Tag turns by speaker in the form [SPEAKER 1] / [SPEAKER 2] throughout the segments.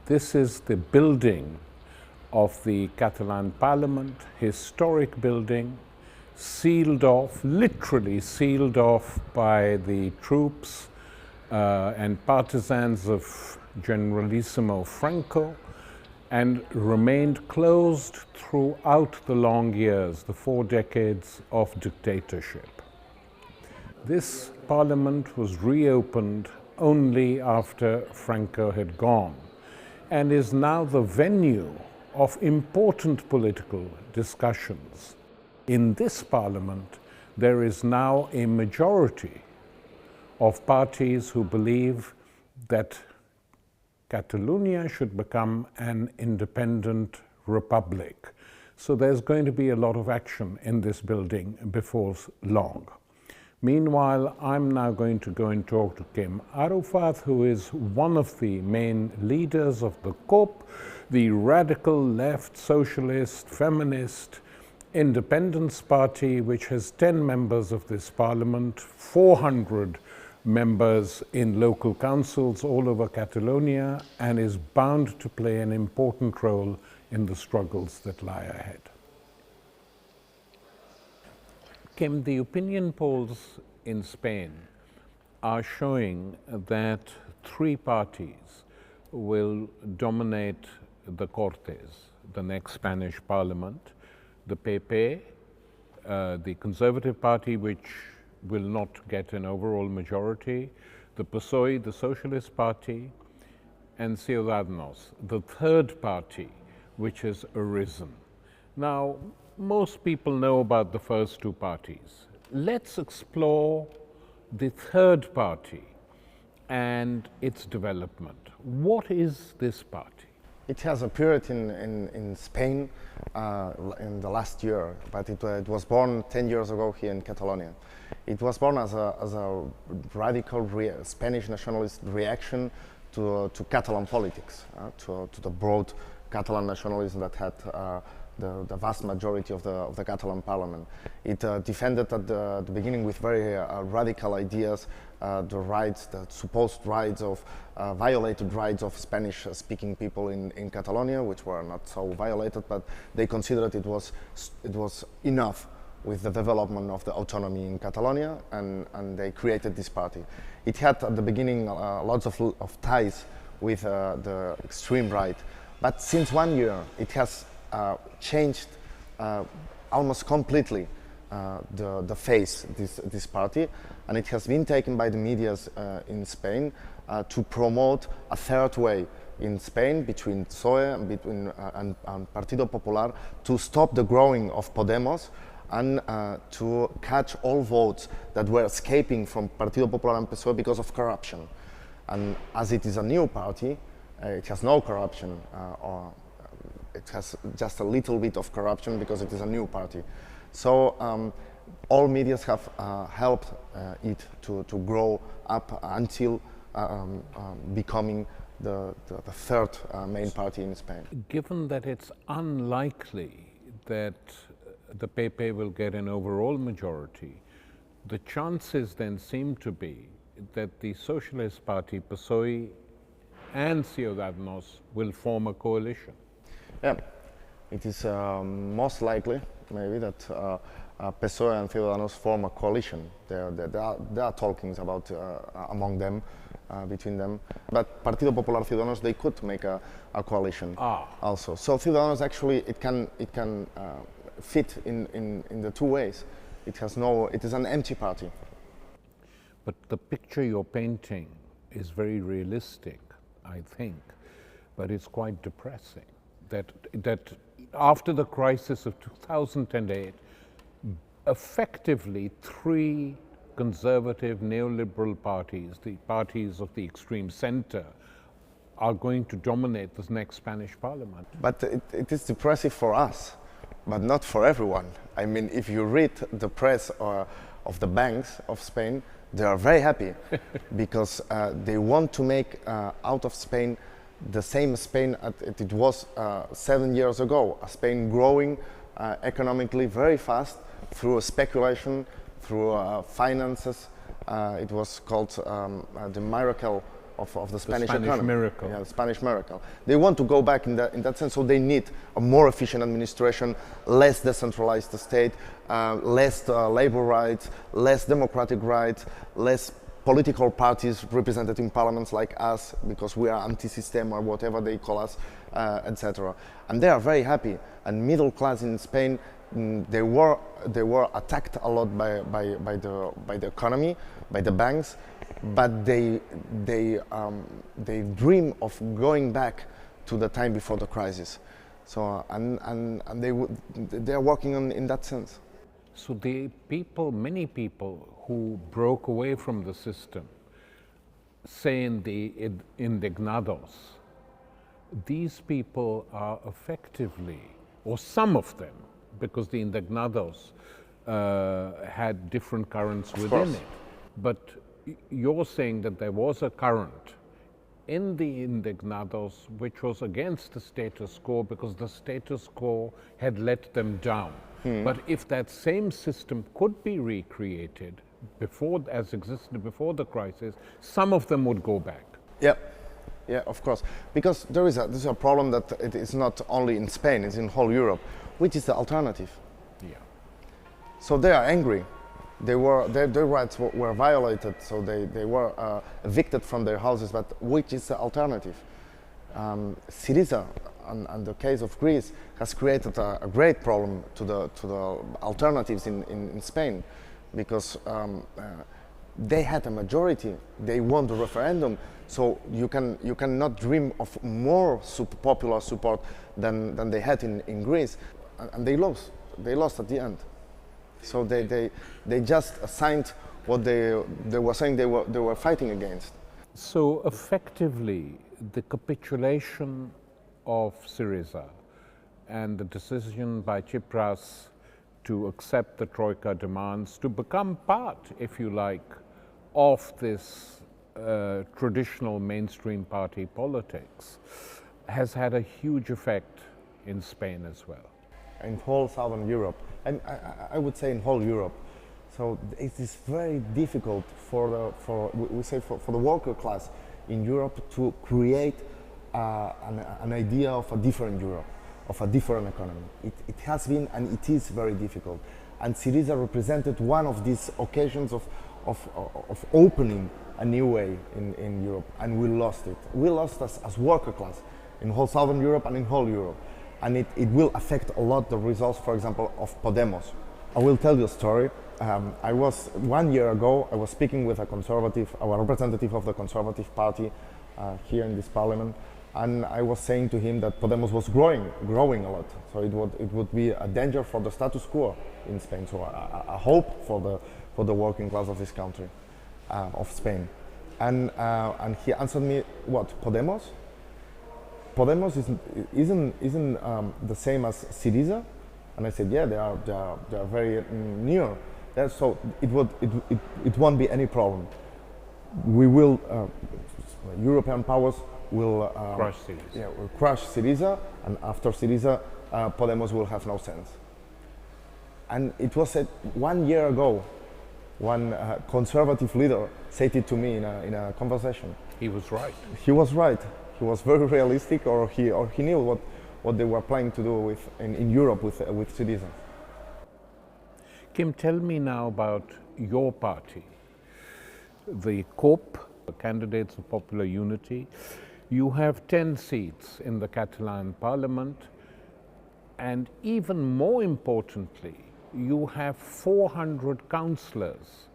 [SPEAKER 1] This is the building of the Catalan Parliament, historic building, sealed off, literally sealed off by the troops and partisans of Generalissimo Franco, and remained closed throughout the long years, the 4 decades of dictatorship. This parliament was reopened only after Franco had gone, and is now the venue of important political discussions. In this parliament, there is now a majority of parties who believe that Catalunya should become an independent republic. So there's going to be a lot of action in this building before long. Meanwhile, I'm now going to go and talk to Kim Arufat, who is one of the main leaders of the COP, the radical left, socialist, feminist, independence party, which has 10 members of this parliament, 400 members in local councils all over Catalonia, and is bound to play an important role in the struggles that lie ahead. Kim, the opinion polls in Spain are showing that 3 parties will dominate the Cortes, the next Spanish parliament: the PP, the Conservative Party, which will not get an overall majority, the PSOE, the Socialist Party, and Ciudadanos, the third party which has arisen. Now, most people know about the first 2 parties. Let's explore the third party and its development. What is this party?
[SPEAKER 2] It has appeared in Spain in the last year, but it was born 10 years ago here in Catalonia. It was born as a radical Spanish nationalist reaction to Catalan politics, to the broad Catalan nationalism that had the vast majority of the Catalan parliament. It defended at the beginning with very radical ideas the rights, the supposed rights of violated rights of Spanish-speaking people in Catalonia, which were not so violated, but they considered it was enough with the development of the autonomy in Catalonia, and they created this party. It had at the beginning lots of ties with the extreme right, but since 1 year it has changed almost completely the face, this party, and it has been taken by the medias in Spain to promote a third way in Spain between PSOE and Partido Popular, to stop the growing of Podemos and to catch all votes that were escaping from Partido Popular and PSOE because of corruption. And as it is a new party, it has no corruption, or it has just a little bit of corruption because it is a new party. So all medias have helped it to grow up until becoming the third main party in Spain.
[SPEAKER 1] Given that it's unlikely that the PP will get an overall majority, the chances then seem to be that the Socialist Party, PSOE, and Ciudadanos will form a coalition.
[SPEAKER 2] Yeah, it is most likely, maybe, that PSOE and Ciudadanos form a coalition. There are talkings about among them, between them. But Partido Popular, Ciudadanos, they could make a coalition also. So Ciudadanos actually it can fit in the 2 ways. It is an empty party.
[SPEAKER 1] But the picture you're painting is very realistic, I think, but it's quite depressing. That after the crisis of 2008, effectively 3 conservative neoliberal parties, the parties of the extreme center, are going to dominate this next Spanish parliament.
[SPEAKER 2] But it is depressive for us, but not for everyone. I mean, if you read the press of the banks of Spain, they are very happy because they want to make out of Spain the same Spain as it was 7 years ago, a Spain growing economically very fast through speculation, through finances. It was called the miracle of the Spanish economy.
[SPEAKER 1] Miracle.
[SPEAKER 2] Yeah, the Spanish miracle. They want to go back in that sense, so they need a more efficient administration, less decentralized state, less labor rights, less democratic rights, less political parties represented in parliaments like us, because we are anti-system or whatever they call us, etc. And they are very happy. And middle class in Spain, they were attacked a lot by the economy, by the banks, but they dream of going back to the time before the crisis. So and they are working on in that sense.
[SPEAKER 1] So many people who broke away from the system, say in the indignados, these people are effectively, or some of them, because the indignados had different currents within it. But you're saying that there was a current in the indignados which was against the status quo because the status quo had let them down. But if that same system could be recreated as existed before the crisis, some of them would go back.
[SPEAKER 2] Yeah. Yeah, of course, because there's a problem that it is not only in Spain, it's in whole Europe, which is the alternative.
[SPEAKER 1] Yeah.
[SPEAKER 2] So they are angry. Their rights were violated, so they were evicted from their houses, but which is the alternative? Syriza, and the case of Greece, has created a great problem to the alternatives in Spain, because they had a majority. They won the referendum, so you cannot dream of more popular support than they had in Greece, and they lost. They lost at the end. So they just signed what they were saying they were fighting against.
[SPEAKER 1] So effectively, the capitulation of Syriza and the decision by Tsipras to accept the Troika demands to become part, if you like, of this traditional mainstream party politics has had a huge effect in Spain as well.
[SPEAKER 2] In whole Southern Europe, and I would say in whole Europe. So it is very difficult for the worker class in Europe to create an idea of a different Europe, of a different economy. It has been and it is very difficult. And Syriza represented one of these occasions of opening a new way in Europe, and we lost it. We lost as worker class in whole Southern Europe and in whole Europe. And it will affect a lot the results, for example, of Podemos. I will tell you a story. 1 year ago, I was speaking with a representative of the Conservative Party here in this parliament, and I was saying to him that Podemos was growing a lot. So it would be a danger for the status quo in Spain. So a hope for the working class of this country, of Spain. And he answered me, what, Podemos? Podemos isn't the same as Syriza, and I said, yeah, they are very near. So it won't be any problem. We will European powers will
[SPEAKER 1] crush Syriza.
[SPEAKER 2] Yeah, will crush Syriza, and after Syriza, Podemos will have no sense. And it was said 1 year ago. One conservative leader said it to me in a conversation.
[SPEAKER 1] He was right.
[SPEAKER 2] He was right. He was very realistic, or he knew what they were planning to do in Europe with citizens.
[SPEAKER 1] Kim, tell me now about your party, the COP, the Candidates of Popular Unity. You have 10 seats in the Catalan Parliament, and even more importantly, you have 400 councillors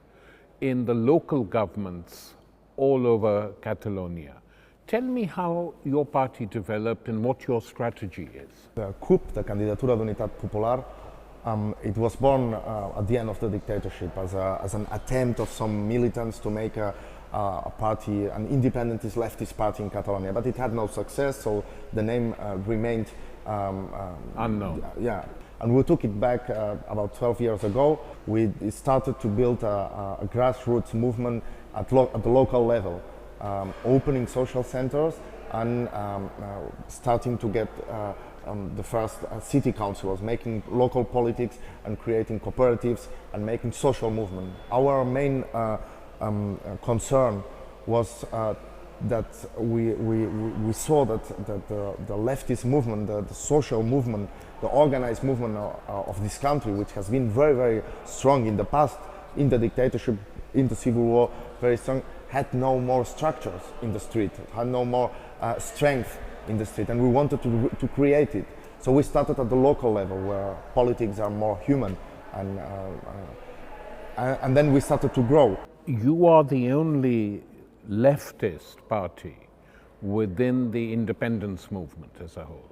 [SPEAKER 1] in the local governments all over Catalonia. Tell me how your party developed and what your strategy is.
[SPEAKER 2] The CUP, the Candidatura d'Unitat Popular, it was born at the end of the dictatorship as an attempt of some militants to make a party, an independentist leftist party in Catalonia, but it had no success, so the name remained
[SPEAKER 1] unknown.
[SPEAKER 2] Yeah, and we took it back about 12 years ago. We started to build a grassroots movement at the local level. Opening social centers and starting to get the first city councillors, making local politics and creating cooperatives and making social movement. Our main concern was that we saw that the leftist movement, the social movement, the organized movement of this country, which has been very, very strong in the past, in the dictatorship, in the civil war, very strong, had no more structures in the street, had no more strength in the street, and we wanted to create it. So we started at the local level, where politics are more human, and then we started to grow.
[SPEAKER 1] You are the only leftist party within the independence movement as a whole.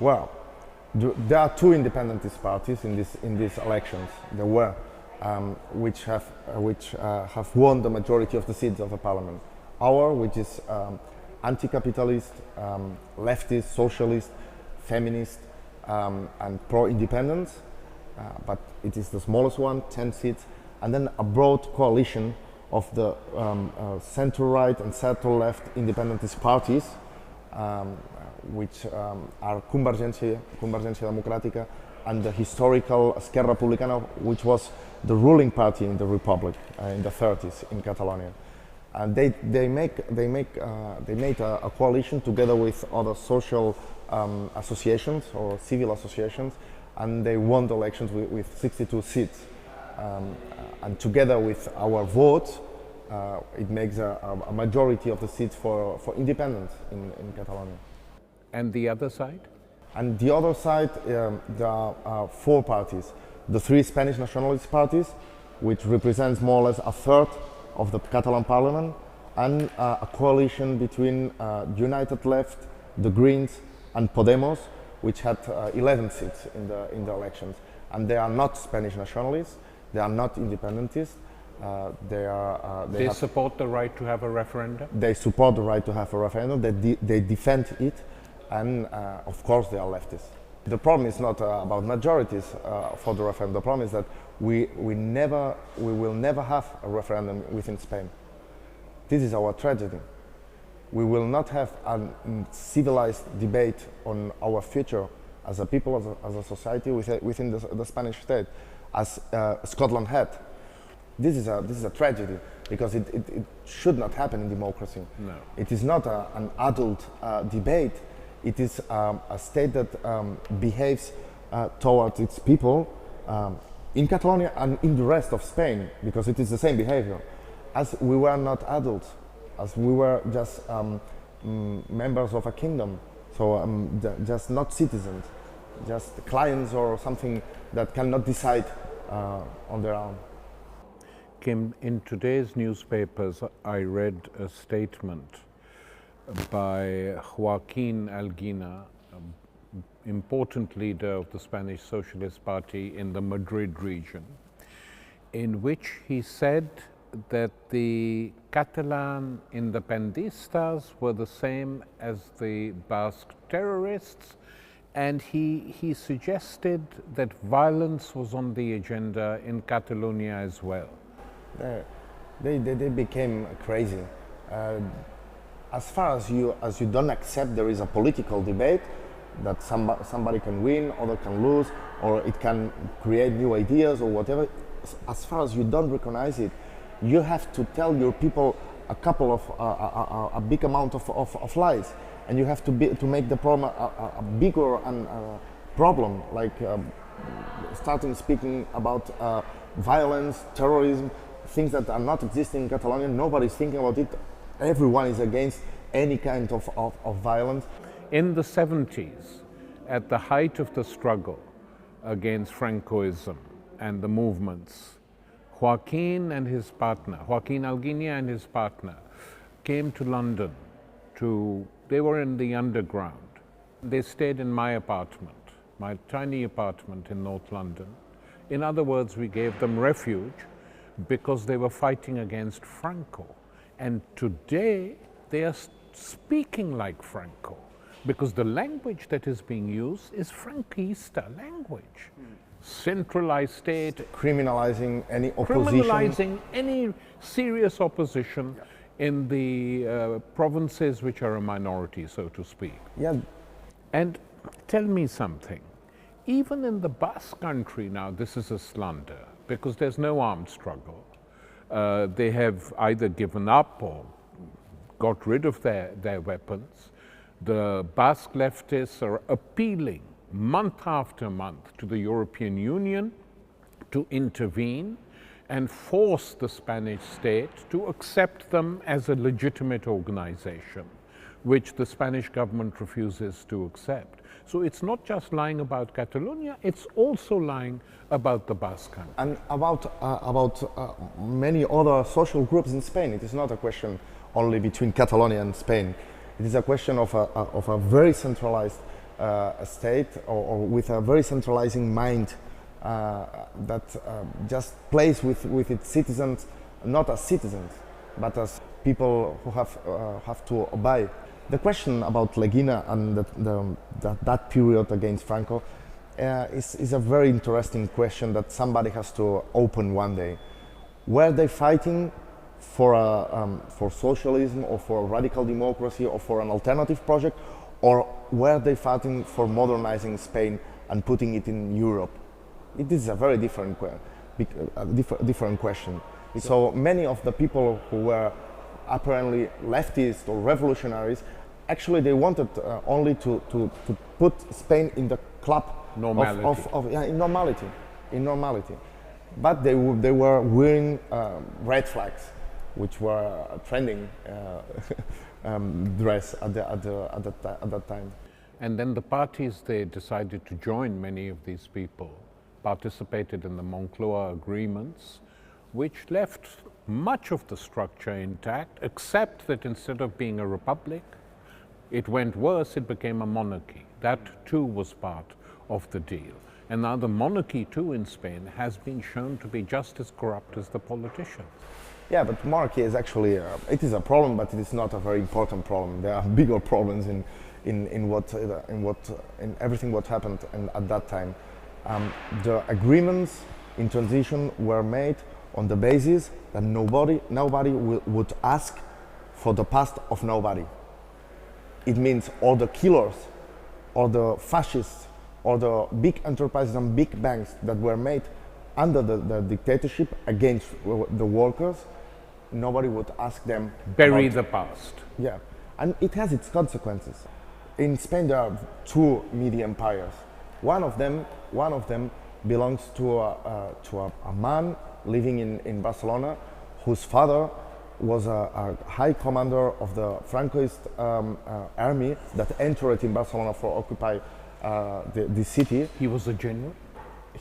[SPEAKER 2] Well, there are two independentist parties in these elections. There were, which have won the majority of the seats of the parliament. Our, which is anti-capitalist, leftist, socialist, feminist, and pro-independence, but it is the smallest one, 10 seats, and then a broad coalition of the center-right and center-left independentist parties, which are Convergència Democràtica and the historical Esquerra Republicana, which was the ruling party in the Republic in the 30s in Catalonia. And they made a coalition together with other social associations or civil associations, and they won the elections with 62 seats. And together with our votes, it makes a majority of the seats for independence in Catalonia.
[SPEAKER 1] And the other side?
[SPEAKER 2] And the other side, there are four parties. The three Spanish nationalist parties, which represents more or less a third of the Catalan parliament, and a coalition between United Left, the Greens, and Podemos, which had 11 seats in the elections. And they are not Spanish nationalists, they are not independentists. They
[SPEAKER 1] support the right to have a referendum?
[SPEAKER 2] They support the right to have a referendum, they defend it, and of course they are leftists. The problem is not about majorities for the referendum. The problem is that we will never have a referendum within Spain. This is our tragedy. We will not have a civilized debate on our future as a people, as a society within the Spanish state, as Scotland had. This is a tragedy, because it should not happen in democracy.
[SPEAKER 1] No.
[SPEAKER 2] It is not an adult debate. It is a state that behaves towards its people in Catalonia and in the rest of Spain, because it is the same behavior. As we were not adults, as we were just members of a kingdom, so just not citizens, just clients or something that cannot decide on their own.
[SPEAKER 1] Kim, in today's newspapers, I read a statement by Joaquín Alsina, important leader of the Spanish Socialist Party in the Madrid region, in which he said that the Catalan independistas were the same as the Basque terrorists, and he suggested that violence was on the agenda in Catalonia as well.
[SPEAKER 2] They became crazy. As far as you don't accept there is a political debate, that somebody can win, other can lose, or it can create new ideas or whatever, as far as you don't recognize it, you have to tell your people a big amount of lies, and you have to make the problem a bigger problem, like starting speaking about violence, terrorism, things that are not existing in Catalonia. Nobody's thinking about it. Everyone is against any kind of violence.
[SPEAKER 1] In the 70s, at the height of the struggle against francoism and the movements, Joaquín Alsina and his partner, came to London. They were in the underground. They stayed in my apartment, my tiny apartment in North London. In other words, we gave them refuge because they were fighting against Franco. And today, they are speaking like Franco, because the language that is being used is Franquista language. Centralized state.
[SPEAKER 2] Criminalizing any opposition.
[SPEAKER 1] Criminalizing any serious opposition in the provinces which are a minority, so to speak.
[SPEAKER 2] Yeah.
[SPEAKER 1] And tell me something. Even in the Basque country now, this is a slander, because there's no armed struggle. They have either given up or got rid of their weapons. The Basque leftists are appealing month after month to the European Union to intervene and force the Spanish state to accept them as a legitimate organization, which the Spanish government refuses to accept. So it's not just lying about Catalonia, it's also lying about the Basque country.
[SPEAKER 2] And about many other social groups in Spain. It is not a question only between Catalonia and Spain. It is a question of a very centralized state or with a very centralizing mind that just plays with its citizens, not as citizens, but as people who have to obey. The question about Leguina and that period against Franco is a very interesting question that somebody has to open one day. Were they fighting for socialism or for radical democracy or for an alternative project, or were they fighting for modernizing Spain and putting it in Europe? It is a very different question. So many of the people who were apparently leftists or revolutionaries, actually they wanted only to put Spain in the club in normality. But they were wearing red flags, which were a trending dress at that time.
[SPEAKER 1] And then the parties, they decided to join many of these people, participated in the Moncloa agreements, which left much of the structure intact, except that instead of being a republic, it went worse, it became a monarchy. That too was part of the deal. And now the monarchy too in Spain has been shown to be just as corrupt as the politicians.
[SPEAKER 2] Yeah, but monarchy is actually, it is a problem, but it is not a very important problem. There are bigger problems in everything what happened at that time. The agreements in transition were made on the basis that nobody would ask for the past of nobody. It means all the killers, or the fascists, or the big enterprises and big banks that were made under the dictatorship against the workers, nobody would ask them.
[SPEAKER 1] Bury the past.
[SPEAKER 2] Yeah, and it has its consequences. In Spain there are two media empires. One of them belongs to a man living in Barcelona, whose father was a high commander of the Francoist army that entered in Barcelona for occupy the city.
[SPEAKER 1] He was a general?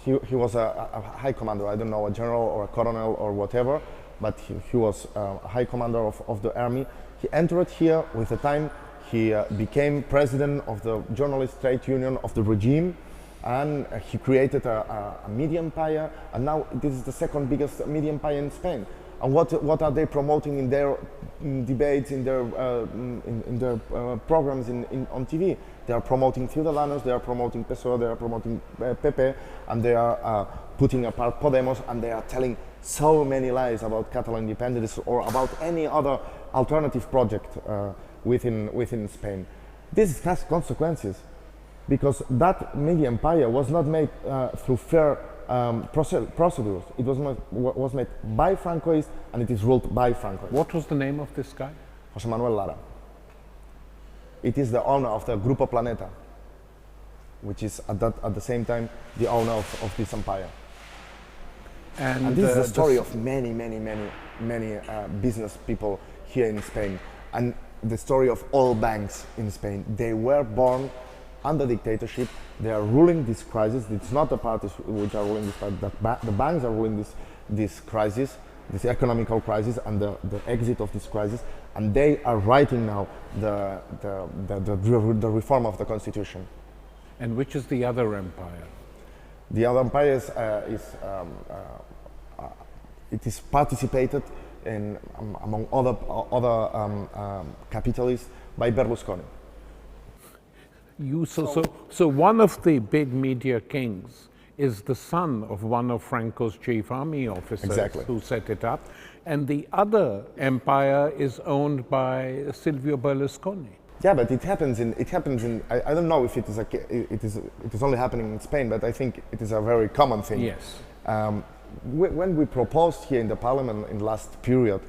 [SPEAKER 2] He was a high commander, I don't know, a general or a colonel or whatever, but he was a high commander of the army. He entered here with the time. He became president of the journalist trade union of the regime, and he created a media empire, and now this is the second biggest media empire in Spain. And what are they promoting in their debates, in their programs on TV? They are promoting Ciudadanos, they are promoting PSOE, they are promoting PP, and they are putting apart Podemos, and they are telling so many lies about Catalan independence or about any other alternative project within Spain. This has consequences, because that media empire was not made through fair procedures. It was made by Francoists, and it is ruled by Francoists.
[SPEAKER 1] What was the name of this guy?
[SPEAKER 2] José Manuel Lara. It is the owner of the Grupo Planeta, which is at the same time the owner of this empire. And this is the story of many business people here in Spain, and the story of all banks in Spain. They were born under dictatorship. They are ruling this crisis. It's not the parties which are ruling this crisis. The banks are ruling this crisis, this economical crisis, and the exit of this crisis. And they are writing now the reform of the constitution.
[SPEAKER 1] And which is the other empire?
[SPEAKER 2] The other empire is participated in among other capitalists by Berlusconi.
[SPEAKER 1] So one of the big media kings is the son of one of Franco's chief army officers who set it up, and the other empire is owned by Silvio Berlusconi.
[SPEAKER 2] Yeah, but it happens in. I don't know if it is only happening in Spain, but I think it is a very common thing.
[SPEAKER 1] Yes.
[SPEAKER 2] When we proposed here in the parliament in last period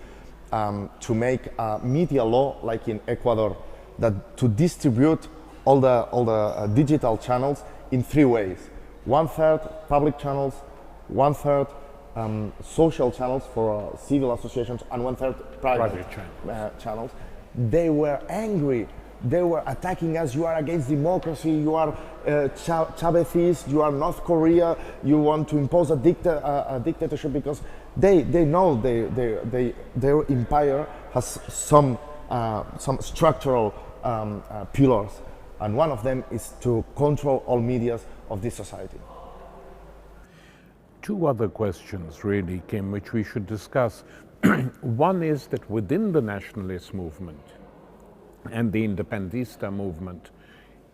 [SPEAKER 2] to make a media law like in Ecuador, that to distribute all the digital channels in 3 ways: 1/3 public channels, 1/3 social channels for civil associations, and 1/3 private channels. They were angry. They were attacking us. You are against democracy. You are Chavezist. You are North Korea. You want to impose a dictatorship, because they know their empire has some structural pillars, and one of them is to control all media of this society.
[SPEAKER 1] 2 other questions really, Kim, which we should discuss. One is that within the nationalist movement and the independentista movement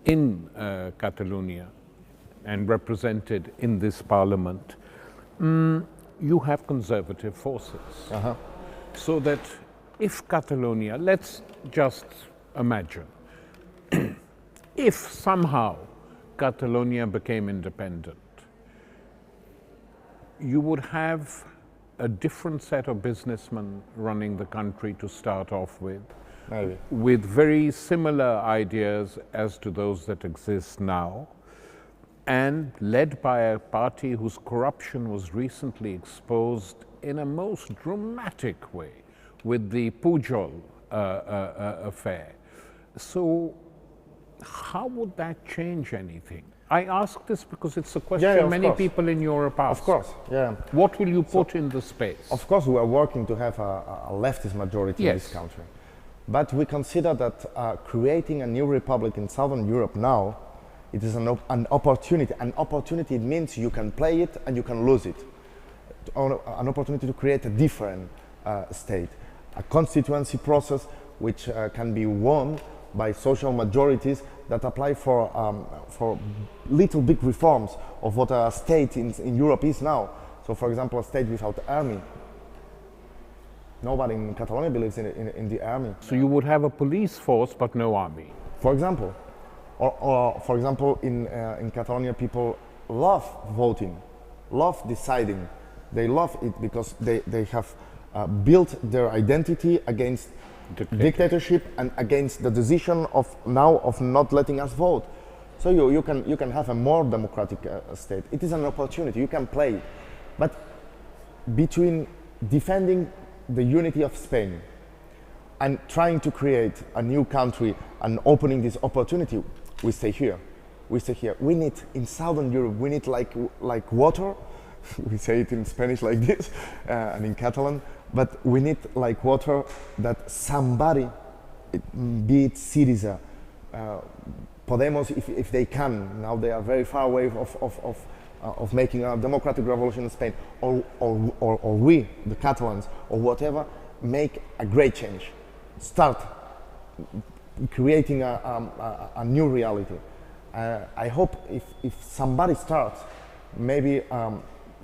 [SPEAKER 1] in Catalunya, and represented in this parliament, you have conservative forces. So that if Catalonia, let's just imagine, if somehow Catalonia became independent, you would have a different set of businessmen running the country to start off with,
[SPEAKER 2] Maybe.
[SPEAKER 1] with very similar ideas as to those that exist now, and led by a party whose corruption was recently exposed in a most dramatic way with the Pujol affair. So how would that change anything? I ask this because it's a question many people in Europe ask.
[SPEAKER 2] Of course, yeah.
[SPEAKER 1] What will you put in the space?
[SPEAKER 2] Of course, we are working to have a leftist majority in this country. But we consider that creating a new republic in Southern Europe now, it is an opportunity. An opportunity, it means you can play it and you can lose it. An opportunity to create a different state. A constituency process which can be won by social majorities that apply for little big reforms of what a state in Europe is now. So for example, a state without army. Nobody in Catalonia believes in the army.
[SPEAKER 1] So you would have a police force but no army?
[SPEAKER 2] For example. Or for example, in Catalonia, people love voting, love deciding. They love it because they have built their identity against dictatorship and against the decision of not letting us vote. So you can have a more democratic state. It is an opportunity. You can play, but between defending the unity of Spain and trying to create a new country and opening this opportunity, we stay here. We stay here. We need, in Southern Europe, we need like water. We say it in Spanish like this, and in Catalan, but we need like water that somebody, be it Syriza, Podemos, if they can, now they are very far away of making a democratic revolution in Spain, or we, the Catalans, or whatever, make a great change. Start creating a new reality. I hope if somebody starts, maybe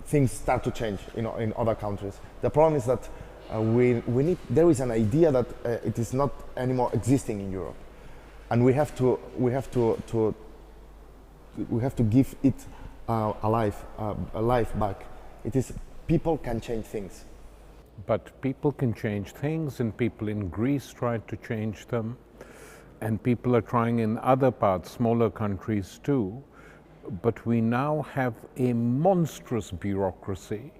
[SPEAKER 2] things start to change, in other countries. The problem is that there is an idea that it is not anymore existing in Europe, and we have to give it a life back. It is, people can change things.
[SPEAKER 1] But people can change things, and people in Greece tried to change them, and people are trying in other parts, smaller countries too. But we now have a monstrous bureaucracy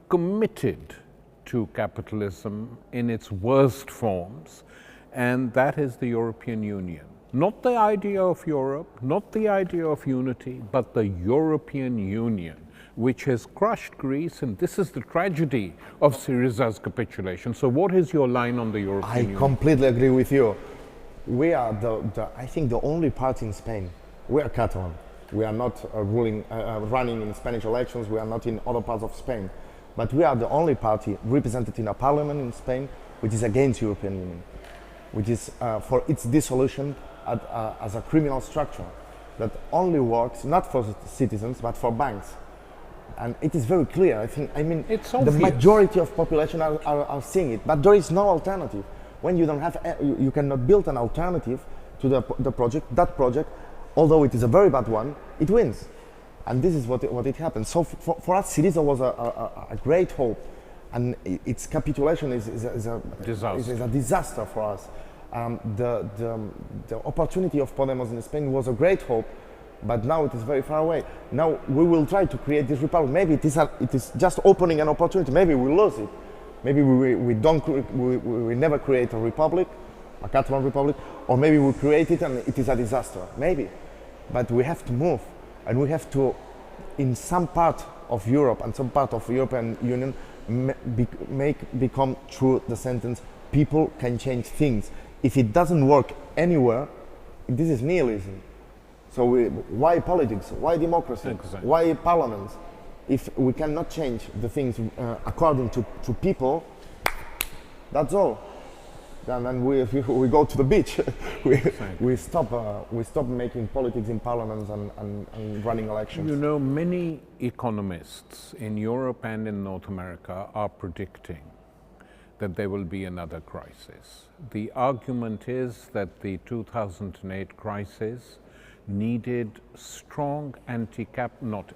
[SPEAKER 1] committed to capitalism in its worst forms, and that is the European Union. Not the idea of Europe, not the idea of unity, but the European Union, which has crushed Greece, and this is the tragedy of Syriza's capitulation. So what is your line on the European Union?
[SPEAKER 2] I completely agree with you. We are I think the only party in Spain. We are Catalan. We are not running in Spanish elections. We are not in other parts of Spain. But we are the only party represented in a parliament in Spain which is against European Union, which is for its dissolution as a criminal structure that only works not for citizens but for banks. And it is very clear. I mean, the majority of population are seeing it, but there is no alternative. When you don't have, you cannot build an alternative to the project. That project, although it is a very bad one, it wins, and this is what it happens. So for us, Syriza was a great hope, and its capitulation is
[SPEAKER 1] Disaster.
[SPEAKER 2] is a disaster for us. The opportunity of Podemos in Spain was a great hope, but now it is very far away. Now we will try to create this republic. Maybe it is just opening an opportunity. Maybe we lose it. Maybe we never create a republic, a Catalan republic, or maybe we create it and it is a disaster. Maybe, but we have to move, and we have to, in some part of Europe and some part of European Union, become true the sentence: people can change things. If it doesn't work anywhere, this is nihilism. So why politics? Why democracy?
[SPEAKER 1] Exactly.
[SPEAKER 2] Why parliaments? If we cannot change the things according to people, that's all. And then we go to the beach. we stop making politics in parliaments and running elections.
[SPEAKER 1] You know, many economists in Europe and in North America are predicting that there will be another crisis. The argument is that the 2008 crisis needed strong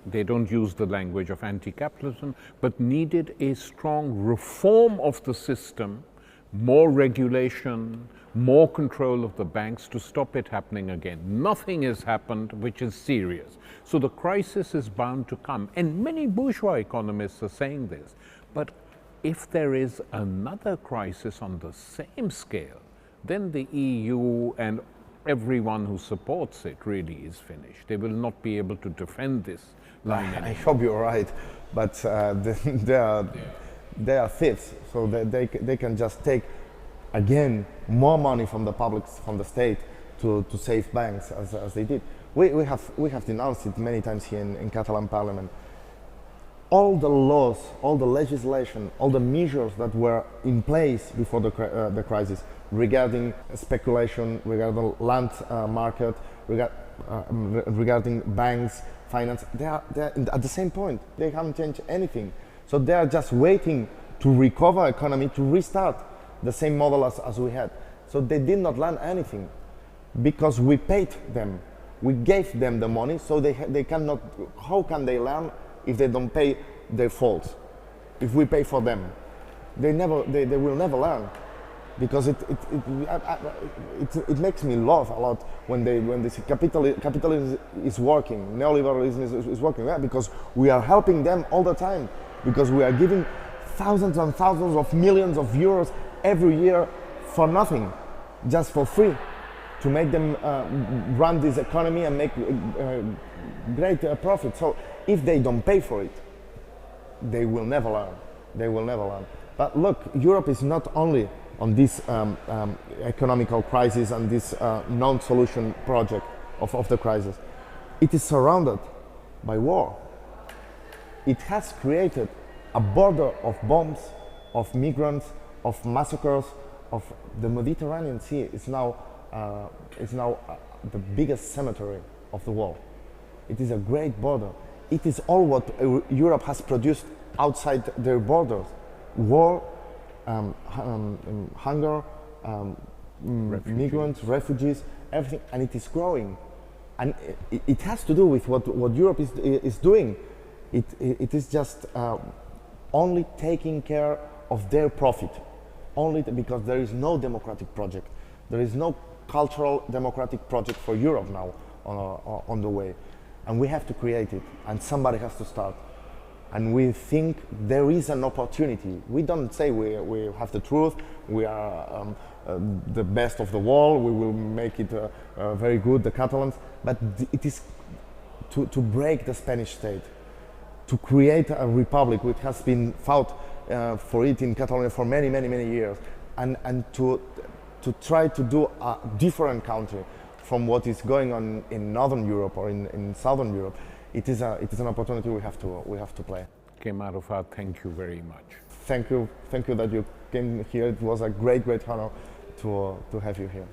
[SPEAKER 1] they don't use the language of anti-capitalism, but needed a strong reform of the system, more regulation, more control of the banks to stop it happening again. Nothing has happened which is serious. So the crisis is bound to come. And many bourgeois economists are saying this. But if there is another crisis on the same scale, then the EU and everyone who supports it really is finished. They will not be able to defend this line anymore.
[SPEAKER 2] I hope you're right, but they are thieves, so they can just take again more money from the public, from the state, to save banks as they did. We have denounced it many times here in Catalan Parliament. All the laws, all the legislation, all the measures that were in place before the crisis regarding speculation, regarding land market, regarding banks, finance, they are at the same point. They haven't changed anything. So they are just waiting to recover economy, to restart the same model as we had. So they did not learn anything because we paid them. We gave them the money, so they cannot. How can they learn if they don't pay their faults? If we pay for them, they will never learn, because it makes me laugh a lot when they say capitalism is working, neoliberalism is working. Yeah, because we are helping them all the time, because we are giving thousands and thousands of millions of euros every year for nothing, just for free, to make them run this economy and make great profit. So if they don't pay for it, they will never learn. They will never learn. But look, Europe is not only on this economical crisis and this non-solution project of the crisis. It is surrounded by war. It has created a border of bombs, of migrants, of massacres, of the Mediterranean Sea. Is now the biggest cemetery of the world. It is a great border. It is all what Europe has produced outside their borders: war, hunger, migrants, refugees, everything, and it is growing. And it has to do with what Europe is doing. It is just only taking care of their profit, only because there is no democratic project. There is no cultural democratic project for Europe now on the way. And we have to create it, and somebody has to start. And we think there is an opportunity. We don't say we have the truth, we are the best of the world, we will make it very good, the Catalans, but it is to break the Spanish state, to create a republic which has been fought for it in Catalonia for many, many, many years, and to try to do a different country from what is going on in Northern Europe or in Southern Europe. It is an opportunity we have to play.
[SPEAKER 1] Kemal Arufat, thank you very much.
[SPEAKER 2] Thank you that you came here. It was a great honor to have you here.